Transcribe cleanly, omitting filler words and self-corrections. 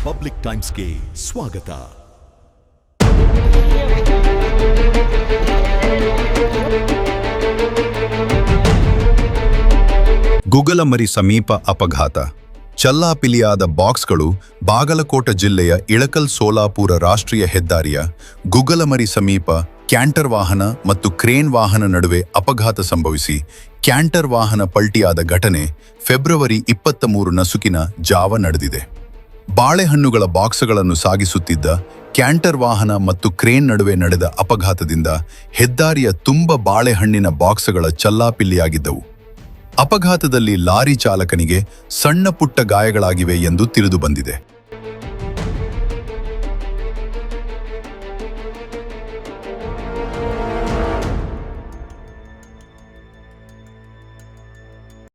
Public ಟೈಮ್ಸ್ಗೆ ಸ್ವಾಗತ. ಗುಗಲಮರಿ ಸಮೀಪ ಅಪಘಾತ. ಚಲ್ಲಾಪಿಲಿಯಾದ ಬಾಕ್ಸ್ಗಳು ಬಾಗಲಕೋಟೆ ಜಿಲ್ಲೆಯ ಇಳಕಲ್ ಸೋಲಾಪುರ ರಾಷ್ಟ್ರೀಯ ಹೆದ್ದಾರಿಯ ಗುಗಲಮರಿ ಸಮೀಪ ಕ್ಯಾಂಟರ್ ವಾಹನ ಮತ್ತು ಕ್ರೇನ್ ವಾಹನ ನಡುವೆ ಅಪಘಾತ ಸಂಭವಿಸಿ ಕ್ಯಾಂಟರ್ ವಾಹನ ಪಲ್ಟಿಯಾದ ಘಟನೆ ಫೆಬ್ರವರಿ 23 ನಸುಕಿನ ಜಾವ ನಡೆದಿದೆ. ಬಾಳೆಹಣ್ಣುಗಳ ಬಾಕ್ಸ್ಗಳನ್ನು ಸಾಗಿಸುತ್ತಿದ್ದ ಕ್ಯಾಂಟರ್ ವಾಹನ ಮತ್ತು ಕ್ರೇನ್ ನಡುವೆ ನಡೆದ ಅಪಘಾತದಿಂದ ಹೆದ್ದಾರಿಯ ತುಂಬ ಬಾಳೆಹಣ್ಣಿನ ಬಾಕ್ಸ್ಗಳ ಚಲ್ಲಾಪಿಲ್ಲಿಯಾಗಿದ್ದವು. ಅಪಘಾತದಲ್ಲಿ ಲಾರಿ ಚಾಲಕನಿಗೆ ಸಣ್ಣ ಪುಟ್ಟ ಗಾಯಗಳಾಗಿವೆ ಎಂದು ತಿಳಿದುಬಂದಿದೆ.